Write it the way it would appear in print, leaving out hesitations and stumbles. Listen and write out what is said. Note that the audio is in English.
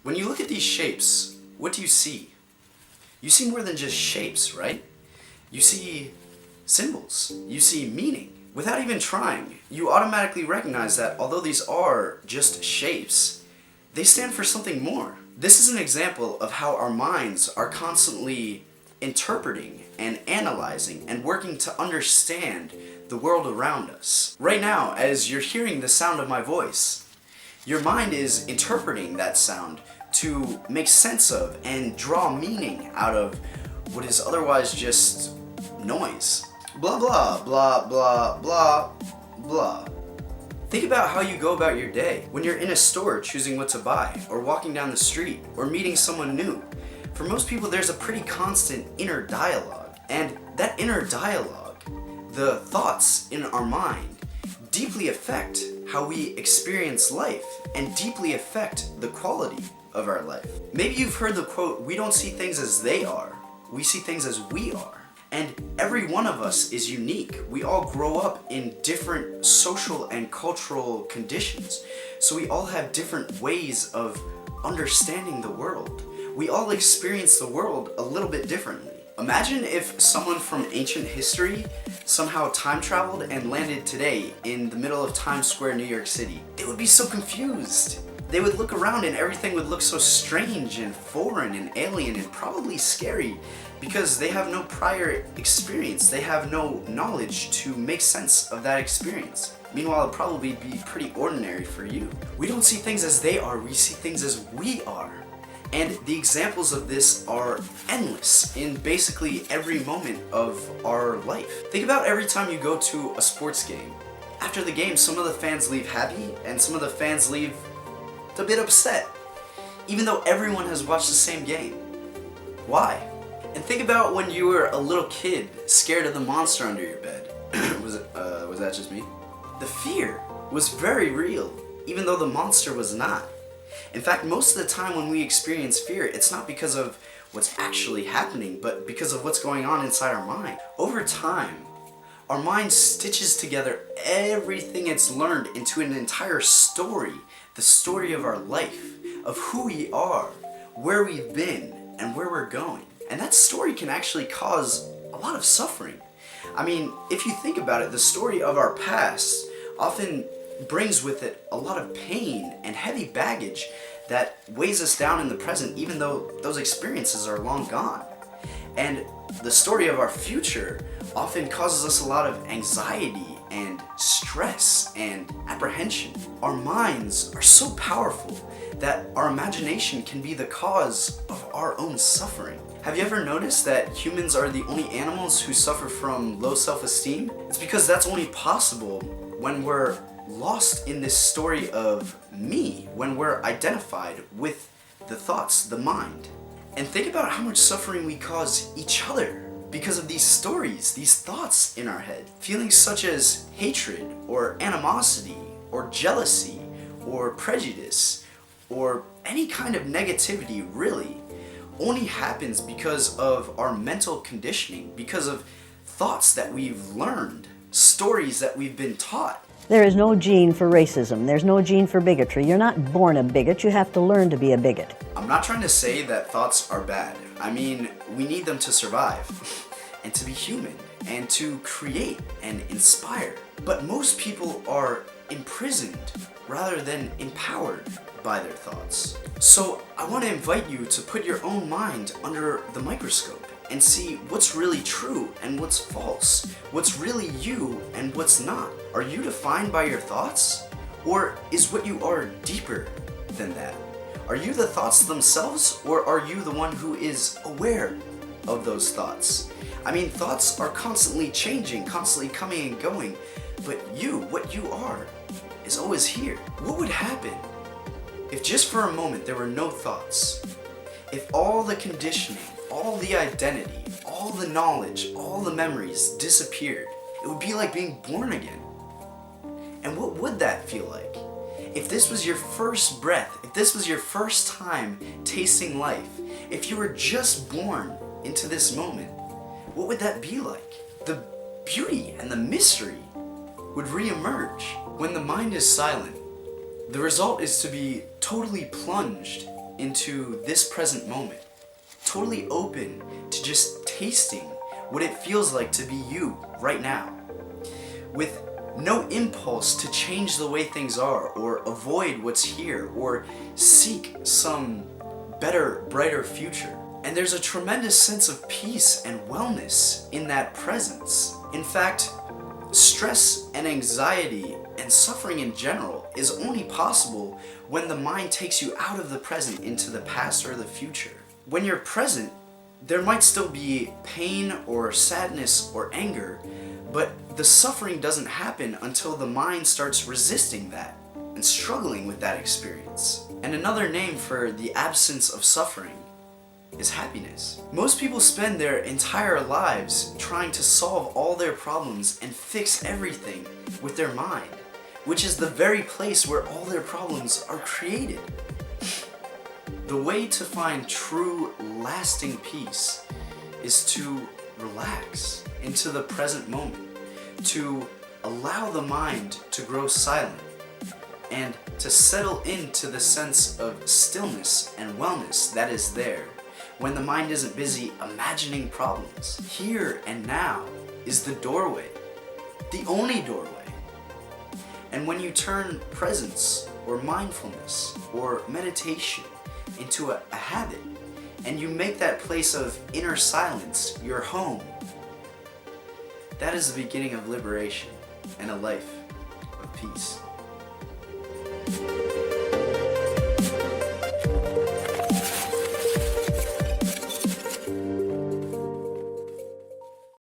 When you look at these shapes, what do you see? You see more than just shapes, right? You see symbols. You see meaning. Without even trying, you automatically recognize that although these are just shapes, they stand for something more. This is an example of how our minds are constantly interpreting and analyzing and working to understand the world around us. Right now, as you're hearing the sound of my voice, your mind is interpreting that sound to make sense of and draw meaning out of what is otherwise just noise. Blah blah blah blah blah blah. Think about how you go about your day when you're in a store choosing what to buy, or walking down the street, or meeting someone new. For most people, there's a pretty constant inner dialogue. And that inner dialogue, the thoughts in our mind, deeply affect how we experience life and deeply affect the quality of our life. Maybe you've heard the quote, "We don't see things as they are, we see things as we are." And every one of us is unique. We all grow up in different social and cultural conditions. So we all have different ways of understanding the world. We all experience the world a little bit differently. Imagine if someone from ancient history somehow time traveled and landed today in the middle of Times Square, New York City. They would be so confused. They would look around and everything would look so strange and foreign and alien and probably scary because they have no prior experience. They have no knowledge to make sense of that experience. Meanwhile, it'd probably be pretty ordinary for you. We don't see things as they are, we see things as we are. And the examples of this are endless in basically every moment of our life. Think about every time you go to a sports game. After the game, some of the fans leave happy and some of the fans leave a bit upset, even though everyone has watched the same game. Why? And think about when you were a little kid scared of the monster under your bed. Was that just me? The fear was very real, even though the monster was not. In fact, most of the time when we experience fear, it's not because of what's actually happening, but because of what's going on inside our mind. Over time, our mind stitches together everything it's learned into an entire story, the story of our life, of who we are, where we've been, and where we're going. And that story can actually cause a lot of suffering. I mean, if you think about it, the story of our past often brings with it a lot of pain and heavy baggage that weighs us down in the present, even though those experiences are long gone. And the story of our future often causes us a lot of anxiety and stress and apprehension. Our minds are so powerful that our imagination can be the cause of our own suffering. Have you ever noticed that humans are the only animals who suffer from low self-esteem? It's because that's only possible when we're lost in this story of me, when we're identified with the thoughts, the mind. And think about how much suffering we cause each other because of these stories, these thoughts in our head. Feelings such as hatred or animosity or jealousy or prejudice or any kind of negativity really only happens because of our mental conditioning, because of thoughts that we've learned, stories that we've been taught. There is no gene for racism. There's no gene for bigotry. You're not born a bigot. You have to learn to be a bigot. I'm not trying to say that thoughts are bad. I mean, we need them to survive and to be human and to create and inspire. But most people are imprisoned rather than empowered by their thoughts. So I want to invite you to put your own mind under the microscope and see what's really true and what's false, what's really you and what's not. Are you defined by your thoughts? Or is what you are deeper than that? Are you the thoughts themselves, or are you the one who is aware of those thoughts? I mean, thoughts are constantly changing, constantly coming and going, but you, what you are, is always here. What would happen if just for a moment there were no thoughts? If all the conditioning, all the identity, all the knowledge, all the memories disappeared, it would be like being born again. And what would that feel like? If this was your first breath, if this was your first time tasting life, if you were just born into this moment, what would that be like? The beauty and the mystery would re-emerge. When the mind is silent, the result is to be totally plunged into this present moment, totally open to just tasting what it feels like to be you right now, with no impulse to change the way things are or avoid what's here or seek some better, brighter future. And there's a tremendous sense of peace and wellness in that presence. In fact, stress and anxiety and suffering in general is only possible when the mind takes you out of the present into the past or the future. When you're present, there might still be pain or sadness or anger, but the suffering doesn't happen until the mind starts resisting that and struggling with that experience. And another name for the absence of suffering is happiness. Most people spend their entire lives trying to solve all their problems and fix everything with their mind, which is the very place where all their problems are created. The way to find true, lasting peace is to relax into the present moment, to allow the mind to grow silent, and to settle into the sense of stillness and wellness that is there when the mind isn't busy imagining problems. Here and now is the doorway, the only doorway. And when you turn presence or mindfulness or meditation into a habit, and you make that place of inner silence your home, that is the beginning of liberation and a life of peace.